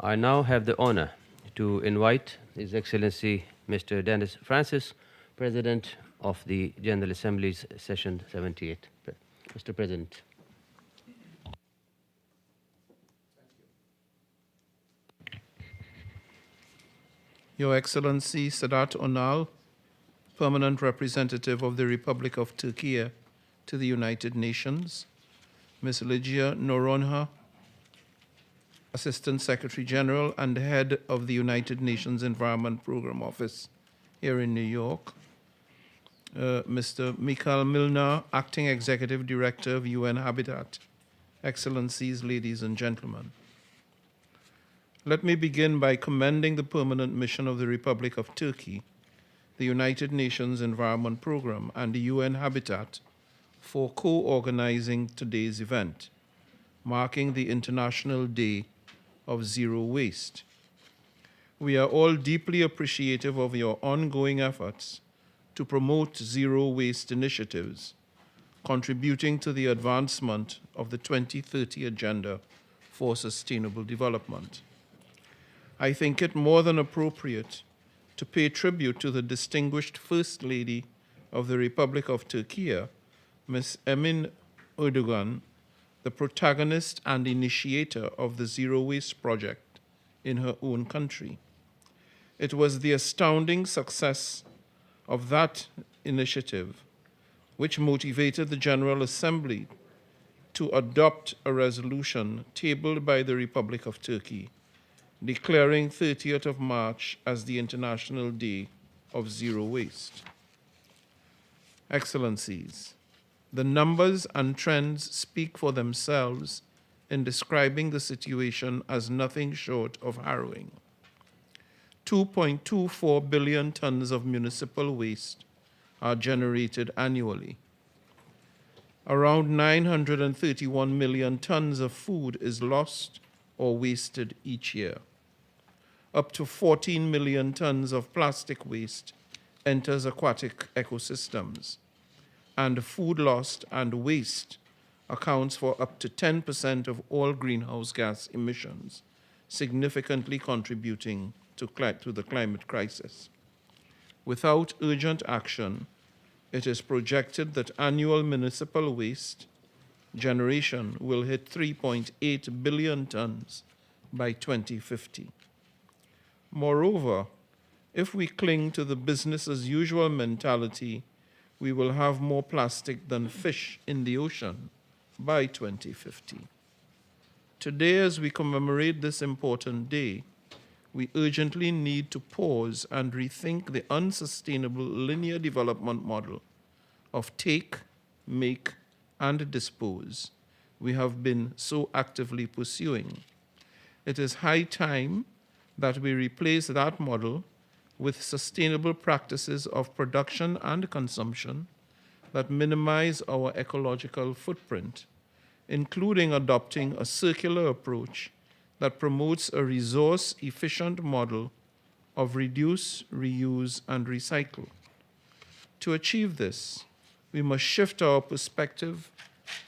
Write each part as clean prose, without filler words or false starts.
I now have the honor to invite His Excellency Mr. Dennis Francis, President of the General Assembly's Session 78. Mr. President. Your Excellency Sedat Önal, Permanent Representative of the Republic of Türkiye to the United Nations, Ms. Ligia Noronha, Assistant Secretary General and Head of the United Nations Environment Program Office here in New York, Mr. Michal Mlynár, Acting Executive Director of UN Habitat, Excellencies, ladies and gentlemen. Let me begin by commending the permanent mission of the Republic of Turkey, the United Nations Environment Program, and the UN Habitat for co-organizing today's event, marking the International Day of Zero Waste. We are all deeply appreciative of your ongoing efforts to promote zero waste initiatives, contributing to the advancement of the 2030 Agenda for Sustainable Development. I think it more than appropriate to pay tribute to the distinguished First Lady of the Republic of Türkiye, Ms. Emine Erdoğan, the protagonist and initiator of the Zero Waste Project in her own country. It was the astounding success of that initiative which motivated the General Assembly to adopt a resolution tabled by the Republic of Turkey declaring 30th of March as the International Day of Zero Waste. Excellencies, the numbers and trends speak for themselves in describing the situation as nothing short of harrowing. 2.24 billion tons of municipal waste are generated annually. Around 931 million tons of food is lost or wasted each year. Up to 14 million tons of plastic waste enters aquatic ecosystems, and food lost and waste accounts for up to 10% of all greenhouse gas emissions, significantly contributing to the climate crisis. Without urgent action, it is projected that annual municipal waste generation will hit 3.8 billion tons by 2050. Moreover, if we cling to the business as usual mentality, we will have more plastic than fish in the ocean by 2050. Today, as we commemorate this important day, we urgently need to pause and rethink the unsustainable linear development model of take, make, and dispose we have been so actively pursuing. It is high time that we replace that model with sustainable practices of production and consumption that minimize our ecological footprint, including adopting a circular approach that promotes a resource-efficient model of reduce, reuse, and recycle. To achieve this, we must shift our perspective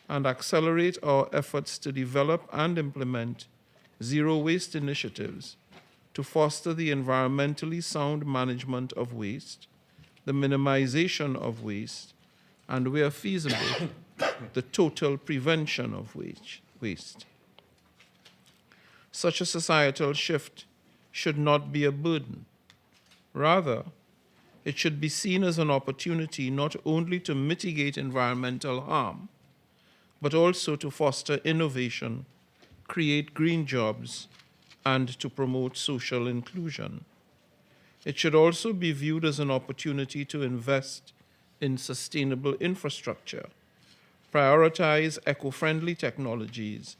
and accelerate our efforts to develop and implement zero-waste initiatives to foster the environmentally sound management of waste, the minimization of waste, and where feasible, the total prevention of waste. Such a societal shift should not be a burden. Rather, it should be seen as an opportunity not only to mitigate environmental harm, but also to foster innovation, create green jobs, and to promote social inclusion. It should also be viewed as an opportunity to invest in sustainable infrastructure, prioritize eco-friendly technologies,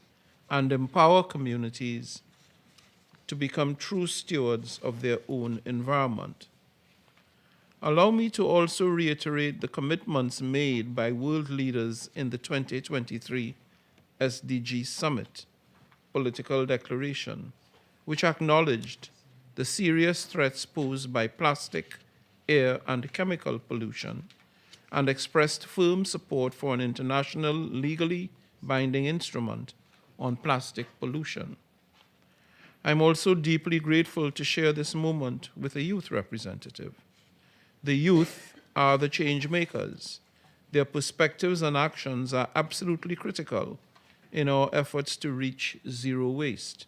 and empower communities to become true stewards of their own environment. Allow me to also reiterate the commitments made by world leaders in the 2023 SDG Summit Political Declaration, which acknowledged the serious threats posed by plastic, air, and chemical pollution, and expressed firm support for an international legally binding instrument on plastic pollution. I'm also deeply grateful to share this moment with a youth representative. The youth are the change makers. Their perspectives and actions are absolutely critical in our efforts to reach zero waste,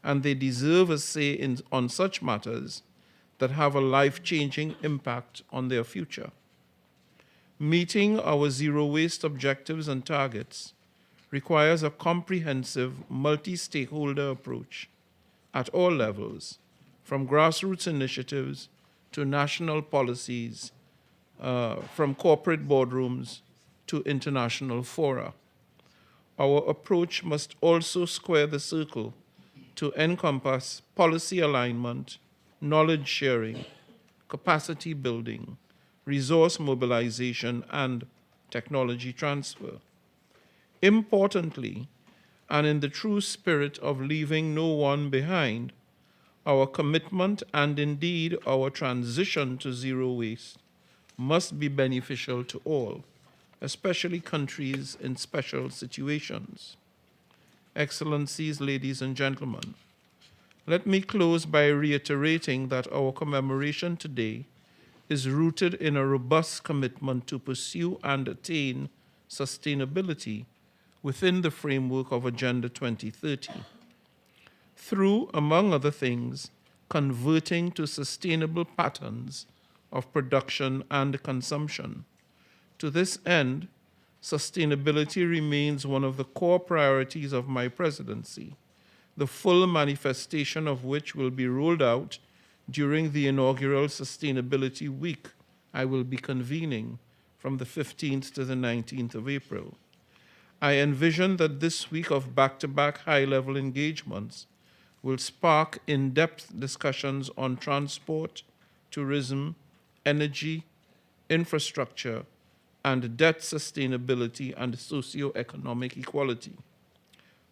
and they deserve a say on such matters that have a life-changing impact on their future. Meeting our zero waste objectives and targets requires a comprehensive, multi-stakeholder approach at all levels, from grassroots initiatives to national policies, from corporate boardrooms to international fora. Our approach must also square the circle to encompass policy alignment, knowledge sharing, capacity building, resource mobilization, and technology transfer. Importantly, and in the true spirit of leaving no one behind, our commitment and indeed our transition to zero waste must be beneficial to all, especially countries in special situations. Excellencies, ladies and gentlemen, let me close by reiterating that our commemoration today is rooted in a robust commitment to pursue and attain sustainability within the framework of Agenda 2030, through, among other things, converting to sustainable patterns of production and consumption. To this end, sustainability remains one of the core priorities of my presidency, the full manifestation of which will be rolled out during the inaugural Sustainability Week I will be convening from the 15th to the 19th of April. I envision that this week of back-to-back high-level engagements will spark in-depth discussions on transport, tourism, energy, infrastructure, and debt sustainability and socio-economic equality,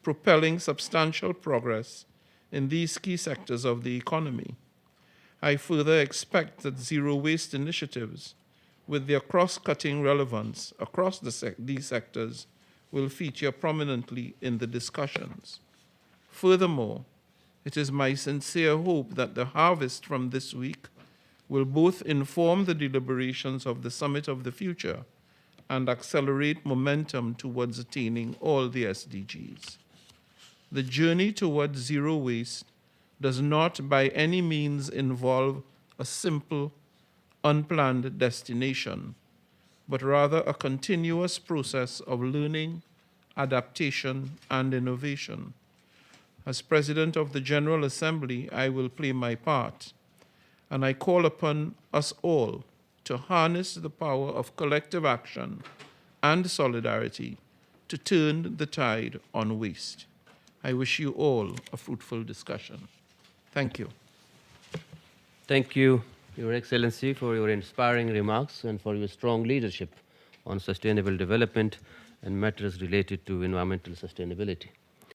propelling substantial progress in these key sectors of the economy. I further expect that zero waste initiatives, with their cross-cutting relevance across these sectors, will feature prominently in the discussions. Furthermore, it is my sincere hope that the harvest from this week will both inform the deliberations of the Summit of the Future and accelerate momentum towards attaining all the SDGs. The journey towards zero waste does not by any means involve a simple, unplanned destination, but rather a continuous process of learning, adaptation, and innovation. As President of the General Assembly, I will play my part, and I call upon us all to harness the power of collective action and solidarity to turn the tide on waste. I wish you all a fruitful discussion. Thank you. Thank you, Your Excellency, for your inspiring remarks and for your strong leadership on sustainable development and matters related to environmental sustainability.